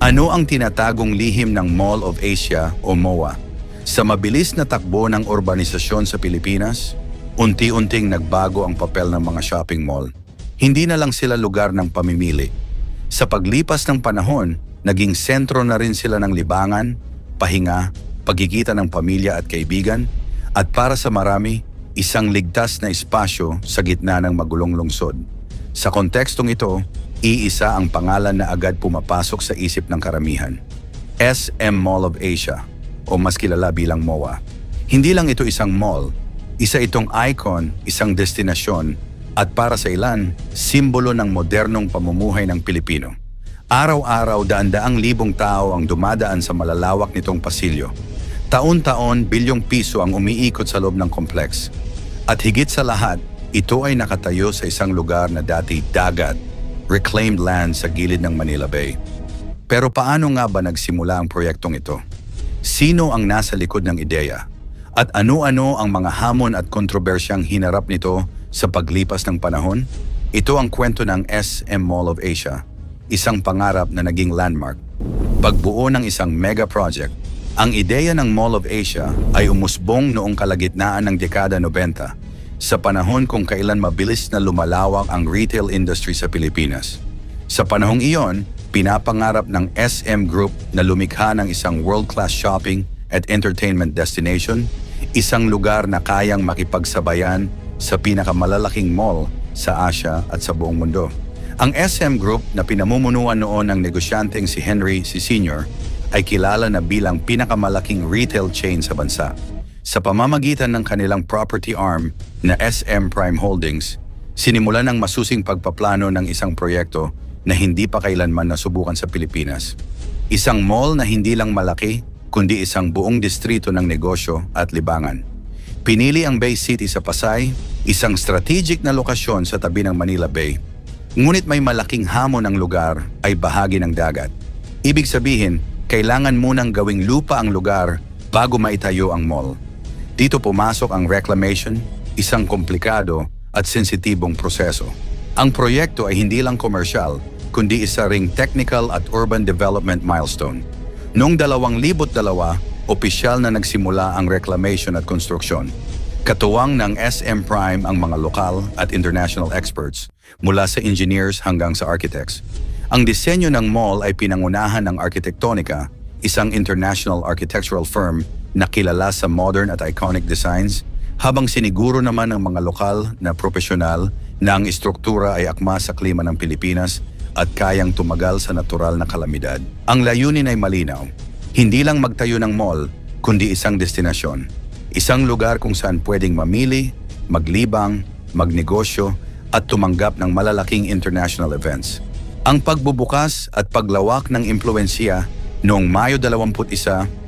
Ano ang tinatagong lihim ng Mall of Asia o MOA? Sa mabilis na takbo ng urbanisasyon sa Pilipinas, unti-unting nagbago ang papel ng mga shopping mall. Hindi na lang sila lugar ng pamimili. Sa paglipas ng panahon, naging sentro na rin sila ng libangan, pahinga, pagkikita ng pamilya at kaibigan, at para sa marami, isang ligtas na espasyo sa gitna ng magulong lungsod. Sa kontekstong ito, iisa ang pangalan na agad pumapasok sa isip ng karamihan. SM Mall of Asia, o mas kilala bilang MOA. Hindi lang ito isang mall, isa itong icon, isang destinasyon, at para sa ilan, simbolo ng modernong pamumuhay ng Pilipino. Araw-araw daan-daang libong tao ang dumadaan sa malalawak nitong pasilyo. Taon-taon, bilyong piso ang umiikot sa loob ng kompleks. At higit sa lahat, ito ay nakatayo sa isang lugar na dati dagat, reclaimed land sa gilid ng Manila Bay. Pero paano nga ba nagsimula ang proyektong ito? Sino ang nasa likod ng ideya? At ano-ano ang mga hamon at kontrobersyang hinarap nito sa paglipas ng panahon? Ito ang kwento ng SM Mall of Asia, isang pangarap na naging landmark. Pagbuo ng isang mega project, ang ideya ng Mall of Asia ay umusbong noong kalagitnaan ng dekada 90, sa panahon kung kailan mabilis na lumalawak ang retail industry sa Pilipinas. Sa panahong iyon, pinapangarap ng SM Group na lumikha ng isang world-class shopping at entertainment destination, isang lugar na kayang makipagsabayan sa pinakamalalaking mall sa Asia at sa buong mundo. Ang SM Group na pinamumunuan noon ng negosyanteng si Henry C. Sr. ay kilala na bilang pinakamalaking retail chain sa bansa. Sa pamamagitan ng kanilang property arm na SM Prime Holdings, sinimulan ang masusing pagpaplano ng isang proyekto na hindi pa kailanman nasubukan sa Pilipinas. Isang mall na hindi lang malaki, kundi isang buong distrito ng negosyo at libangan. Pinili ang Bay City sa Pasay, isang strategic na lokasyon sa tabi ng Manila Bay. Ngunit may malaking hamon ang lugar ay bahagi ng dagat. Ibig sabihin, kailangan munang gawing lupa ang lugar bago maitayo ang mall. Dito pumasok ang reclamation, isang komplikado at sensitibong proseso. Ang proyekto ay hindi lang komersyal, kundi isa ring technical at urban development milestone. Noong 2002, opisyal na nagsimula ang reclamation at konstruksyon. Katuwang ng SM Prime ang mga lokal at international experts, mula sa engineers hanggang sa architects. Ang disenyo ng mall ay pinangunahan ng Arquitectonica, isang international architectural firm na kilala sa modern at iconic designs, habang siniguro naman ng mga lokal na profesional na ang istruktura ay akma sa klima ng Pilipinas at kayang tumagal sa natural na kalamidad. Ang layunin ay malinaw, hindi lang magtayo ng mall, kundi isang destinasyon. Isang lugar kung saan pwedeng mamili, maglibang, magnegosyo at tumanggap ng malalaking international events. Ang pagbubukas at paglawak ng impluensya noong Mayo 21,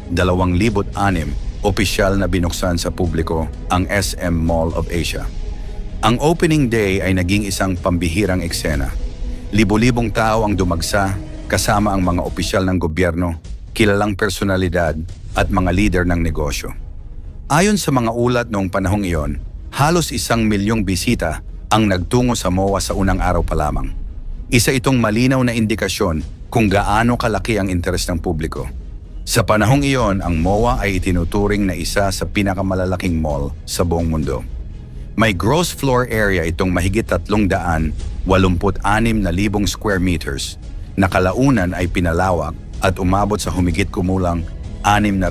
2006, opisyal na binuksan sa publiko ang SM Mall of Asia. Ang opening day ay naging isang pambihirang eksena. Libo-libong tao ang dumagsa kasama ang mga opisyal ng gobyerno, kilalang personalidad at mga leader ng negosyo. Ayon sa mga ulat noong panahong iyon, halos 1 milyong bisita ang nagtungo sa MOA sa unang araw pa lamang. Isa itong malinaw na indikasyon kung gaano kalaki ang interes ng publiko. Sa panahong iyon, ang MOA ay itinuturing na isa sa pinakamalalaking mall sa buong mundo. May gross floor area itong mahigit 386,000 square meters na kalaunan ay pinalawak at umabot sa humigit kumulang 600,000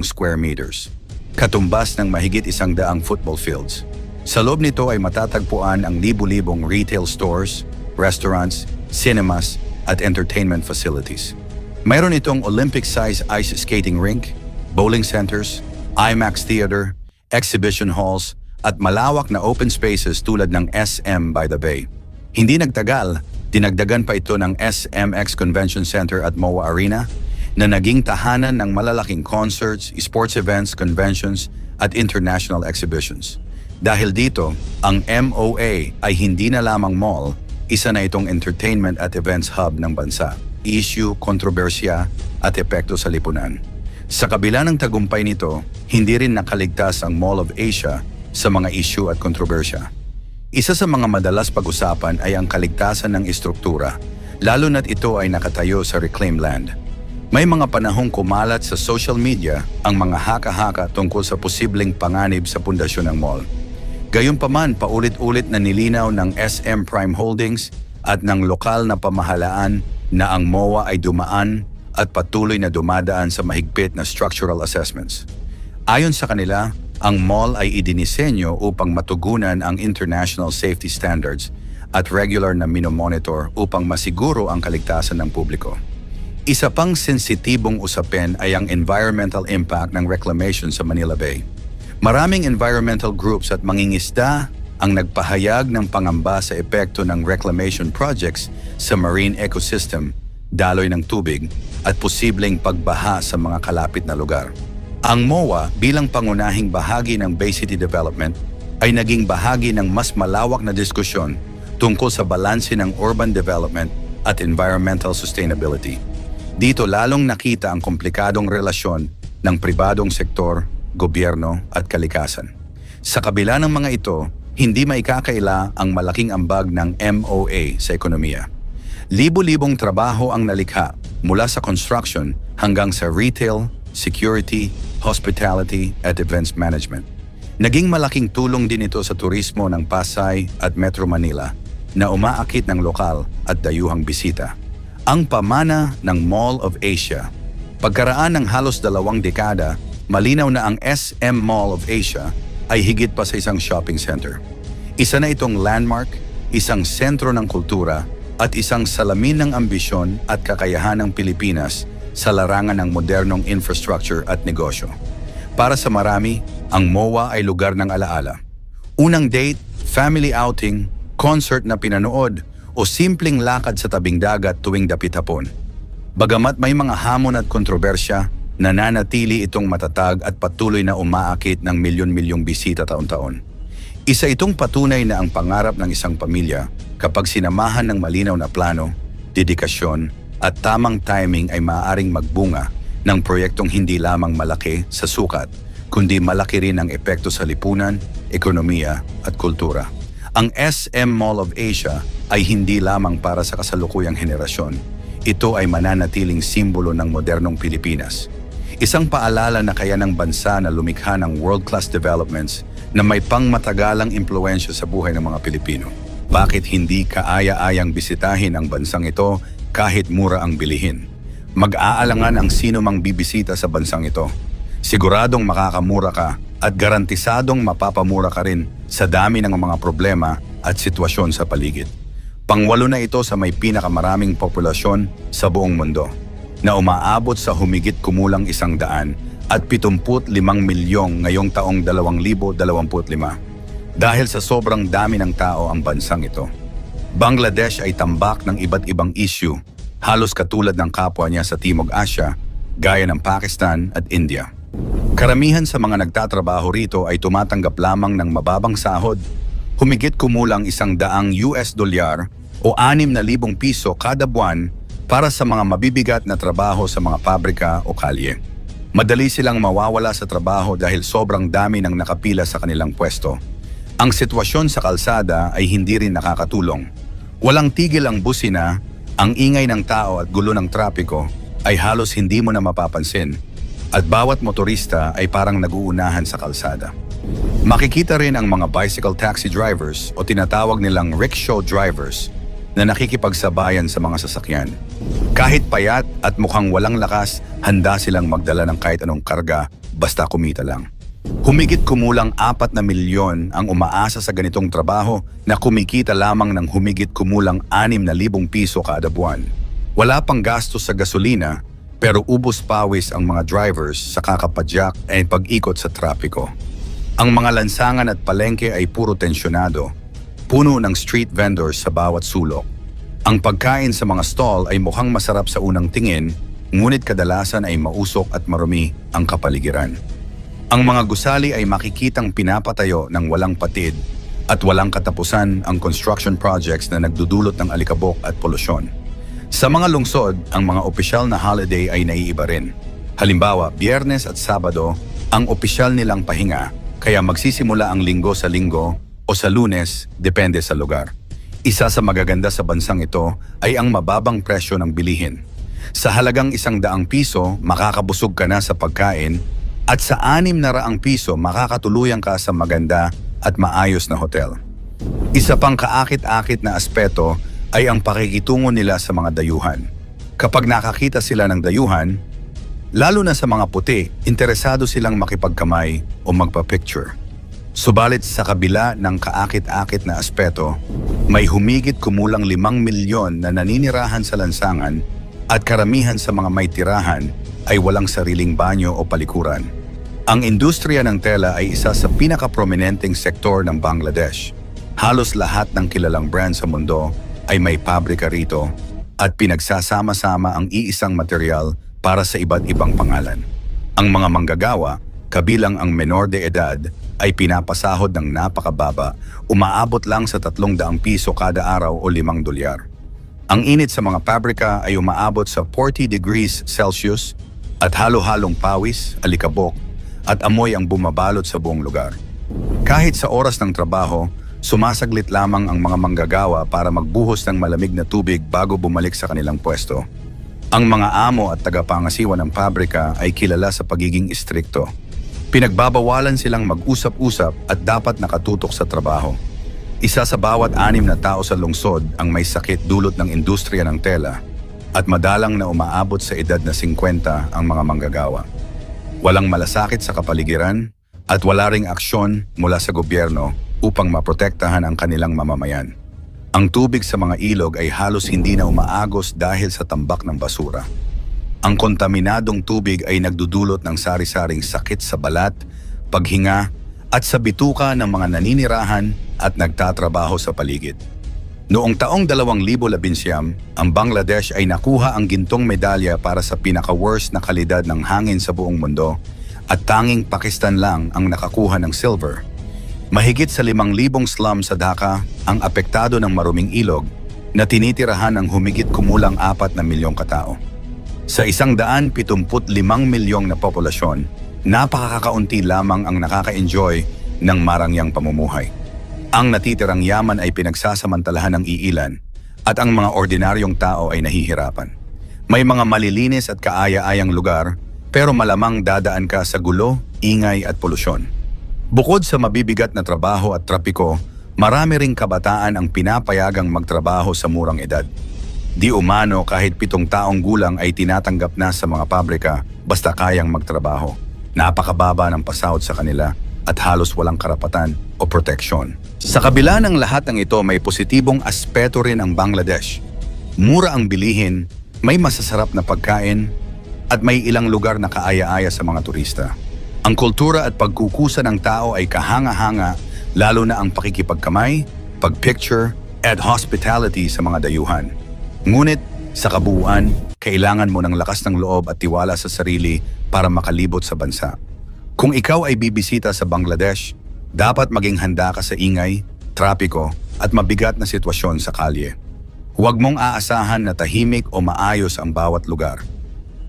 square meters. Katumbas ng mahigit 100 football fields. Sa loob nito ay matatagpuan ang libu-libong retail stores, restaurants, cinemas at entertainment facilities. Mayroon itong Olympic-size ice skating rink, bowling centers, IMAX theater, exhibition halls, at malawak na open spaces tulad ng SM by the Bay. Hindi nagtagal, dinagdagan pa ito ng SMX Convention Center at MOA Arena na naging tahanan ng malalaking concerts, sports events, conventions, at international exhibitions. Dahil dito, ang MOA ay hindi na lamang mall, isa na itong entertainment at events hub ng bansa. Issue, kontrobersya at epekto sa lipunan. Sa kabila ng tagumpay nito, hindi rin nakaligtas ang Mall of Asia sa mga issue at kontrobersya. Isa sa mga madalas pag-usapan ay ang kaligtasan ng istruktura lalo na't ito ay nakatayo sa reclaimed land. May mga panahong kumalat sa social media ang mga haka-haka tungkol sa posibleng panganib sa pundasyon ng mall. Gayunpaman, paulit-ulit na nilinaw ng SM Prime Holdings at ng lokal na pamahalaan na ang MOA ay dumaan at patuloy na dumadaan sa mahigpit na structural assessments. Ayon sa kanila, ang mall ay idinisenyo upang matugunan ang international safety standards at regular na minomonitor upang masiguro ang kaligtasan ng publiko. Isa pang sensitibong usapin ay ang environmental impact ng reclamation sa Manila Bay. Maraming environmental groups at mangingisda ang nagpahayag ng pangamba sa epekto ng reclamation projects sa marine ecosystem, daloy ng tubig, at posibleng pagbaha sa mga kalapit na lugar. Ang MOA bilang pangunahing bahagi ng Bay City Development ay naging bahagi ng mas malawak na diskusyon tungkol sa balanse ng urban development at environmental sustainability. Dito lalong nakita ang komplikadong relasyon ng pribadong sektor, gobyerno at kalikasan. Sa kabila ng mga ito, hindi maikakaila ang malaking ambag ng MOA sa ekonomiya. Libo-libong trabaho ang nalikha mula sa construction hanggang sa retail, security, hospitality at events management. Naging malaking tulong din ito sa turismo ng Pasay at Metro Manila na umaakit ng lokal at dayuhang bisita. Ang pamana ng Mall of Asia. Pagkaraan ng halos 2 dekada, malinaw na ang SM Mall of Asia ay higit pa sa isang shopping center. Isa na itong landmark, isang sentro ng kultura, at isang salamin ng ambisyon at kakayahan ng Pilipinas sa larangan ng modernong infrastructure at negosyo. Para sa marami, ang MOA ay lugar ng alaala. Unang date, family outing, concert na pinanood, o simpleng lakad sa tabing dagat tuwing dapit hapon. Bagamat may mga hamon at kontrobersya, nananatili itong matatag at patuloy na umaakit ng milyon-milyong bisita taon-taon. Isa itong patunay na ang pangarap ng isang pamilya kapag sinamahan ng malinaw na plano, dedikasyon at tamang timing ay maaaring magbunga ng proyektong hindi lamang malaki sa sukat, kundi malaki rin ang epekto sa lipunan, ekonomiya at kultura. Ang SM Mall of Asia ay hindi lamang para sa kasalukuyang henerasyon. Ito ay mananatiling simbolo ng modernong Pilipinas. Isang paalala na kaya ng bansa na lumikha ng world-class developments na may pangmatagalang impluwensya sa buhay ng mga Pilipino. Bakit hindi kaaya-ayang bisitahin ang bansang ito kahit mura ang bilihin? Mag-aalangan ang sino mang bibisita sa bansang ito. Siguradong makakamura ka at garantisadong mapapamura ka rin sa dami ng mga problema at sitwasyon sa paligid. Pangwalo na ito sa may pinakamaraming populasyon sa buong mundo, na umaabot sa humigit kumulang 100 at 75 milyong ngayong taong 2025. Dahil sa sobrang dami ng tao ang bansang ito. Bangladesh ay tambak ng iba't ibang issue, halos katulad ng kapwa niya sa Timog Asya, gaya ng Pakistan at India. Karamihan sa mga nagtatrabaho rito ay tumatanggap lamang ng mababang sahod, humigit kumulang $100 o 6,000 piso kada buwan para sa mga mabibigat na trabaho sa mga pabrika o kalye. Madali silang mawawala sa trabaho dahil sobrang dami ng nakapila sa kanilang pwesto. Ang sitwasyon sa kalsada ay hindi rin nakakatulong. Walang tigil ang busina, ang ingay ng tao at gulo ng trapiko ay halos hindi mo na mapapansin, at bawat motorista ay parang naguunahan sa kalsada. Makikita rin ang mga bicycle taxi drivers o tinatawag nilang rickshaw drivers na nakikipagsabayan sa mga sasakyan. Kahit payat at mukhang walang lakas, handa silang magdala ng kahit anong karga basta kumita lang. Humigit kumulang 4 na milyon ang umaasa sa ganitong trabaho na kumikita lamang ng humigit kumulang 6,000 piso kada buwan. Wala pang gastos sa gasolina, pero ubos pawis ang mga drivers sa kakapadyak at pag-ikot sa trapiko. Ang mga lansangan at palengke ay puro tensyonado, puno ng street vendors sa bawat sulok. Ang pagkain sa mga stall ay mukhang masarap sa unang tingin, ngunit kadalasan ay mausok at marumi ang kapaligiran. Ang mga gusali ay makikitang pinapatayo ng walang patid at walang katapusan ang construction projects na nagdudulot ng alikabok at polusyon. Sa mga lungsod, ang mga opisyal na holiday ay naiiba rin. Halimbawa, Biyernes at Sabado ang opisyal nilang pahinga, kaya magsisimula ang linggo sa linggo o sa Lunes, depende sa lugar. Isa sa magaganda sa bansang ito ay ang mababang presyo ng bilihin. Sa halagang ₱100, makakabusog ka na sa pagkain at sa ₱600 makakatuluyan ka sa maganda at maayos na hotel. Isa pang kaakit-akit na aspeto ay ang pakikitungo nila sa mga dayuhan. Kapag nakakita sila ng dayuhan, lalo na sa mga puti, interesado silang makipagkamay o magpa-picture. Subalit sa kabila ng kaakit-akit na aspeto, may humigit kumulang 5 milyon na naninirahan sa lansangan at karamihan sa mga may tirahan ay walang sariling banyo o palikuran. Ang industriya ng tela ay isa sa pinaka-prominenteng sektor ng Bangladesh. Halos lahat ng kilalang brand sa mundo ay may pabrika rito at pinagsasama-sama ang iisang material para sa iba't ibang pangalan. Ang mga manggagawa, kabilang ang menor de edad, ay pinapasahod ng napakababa, umaabot lang sa ₱300 kada araw o $5. Ang init sa mga pabrika ay umaabot sa 40 degrees Celsius at halo-halong pawis, alikabok at amoy ang bumabalot sa buong lugar. Kahit sa oras ng trabaho, sumasaglit lamang ang mga manggagawa para magbuhos ng malamig na tubig bago bumalik sa kanilang pwesto. Ang mga amo at tagapangasiwa ng pabrika ay kilala sa pagiging istrikto. Pinagbabawalan silang mag-usap-usap at dapat nakatutok sa trabaho. Isa sa bawat 6 na tao sa lungsod ang may sakit dulot ng industriya ng tela at madalang na umaabot sa edad na 50 ang mga manggagawa. Walang malasakit sa kapaligiran at wala ring aksyon mula sa gobyerno upang maprotektahan ang kanilang mamamayan. Ang tubig sa mga ilog ay halos hindi na umaagos dahil sa tambak ng basura. Ang kontaminadong tubig ay nagdudulot ng sari-saring sakit sa balat, paghinga, at sa bituka ng mga naninirahan at nagtatrabaho sa paligid. Noong taong 2019, ang Bangladesh ay nakuha ang gintong medalya para sa pinaka-worst na kalidad ng hangin sa buong mundo at tanging Pakistan lang ang nakakuha ng silver. Mahigit sa 5,000 slum sa Dhaka ang apektado ng maruming ilog na tinitirahan ng humigit kumulang 4 na milyong katao. Sa 175 milyong na populasyon, napakakaunti lamang ang nakaka-enjoy ng marangyang pamumuhay. Ang natitirang yaman ay pinagsasamantalahan ng iilan at ang mga ordinaryong tao ay nahihirapan. May mga malilinis at kaaya-ayang lugar pero malamang dadaan ka sa gulo, ingay at polusyon. Bukod sa mabibigat na trabaho at trapiko, marami ring kabataan ang pinapayagang magtrabaho sa murang edad. Di umano kahit 7 taong gulang ay tinatanggap na sa mga pabrika basta kayang magtrabaho. Napakababa ng pasahod sa kanila at halos walang karapatan o proteksyon. Sa kabila ng lahat ng ito, may positibong aspeto rin ang Bangladesh. Mura ang bilihin, may masasarap na pagkain, at may ilang lugar na kaaya-aya sa mga turista. Ang kultura at pagkukusa ng tao ay kahanga-hanga, lalo na ang pakikipagkamay, pagpicture, at hospitality sa mga dayuhan. Ngunit, sa kabuuan, kailangan mo ng lakas ng loob at tiwala sa sarili para makalibot sa bansa. Kung ikaw ay bibisita sa Bangladesh, dapat maging handa ka sa ingay, trapiko, at mabigat na sitwasyon sa kalye. Huwag mong aasahan na tahimik o maayos ang bawat lugar.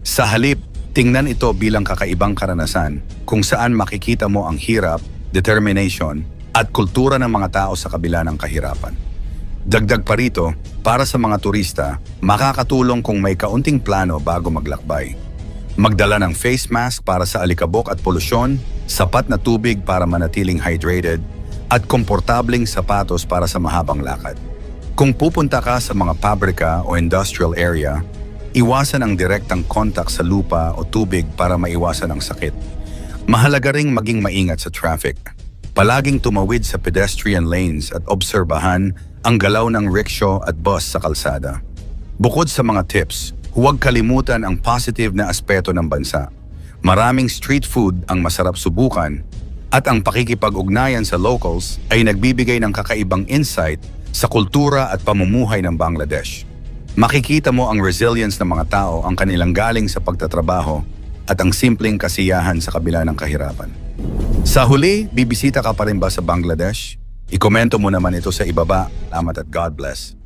Sa halip, tingnan ito bilang kakaibang karanasan kung saan makikita mo ang hirap, determination, at kultura ng mga tao sa kabila ng kahirapan. Dagdag pa rito, para sa mga turista, makakatulong kung may kaunting plano bago maglakbay. Magdala ng face mask para sa alikabok at polusyon, sapat na tubig para manatiling hydrated, at komportabling sapatos para sa mahabang lakad. Kung pupunta ka sa mga pabrika o industrial area, iwasan ang direktang kontak sa lupa o tubig para maiwasan ang sakit. Mahalaga ring maging maingat sa traffic. Palaging tumawid sa pedestrian lanes at obserbahan ang galaw ng rickshaw at bus sa kalsada. Bukod sa mga tips, huwag kalimutan ang positive na aspeto ng bansa. Maraming street food ang masarap subukan at ang pakikipag-ugnayan sa locals ay nagbibigay ng kakaibang insight sa kultura at pamumuhay ng Bangladesh. Makikita mo ang resilience ng mga tao, ang kanilang galing sa pagtatrabaho at ang simpleng kasiyahan sa kabila ng kahirapan. Sa huli, bibisita ka pa rin ba sa Bangladesh? Ikomento mo naman ito sa ibaba. Salamat at God bless.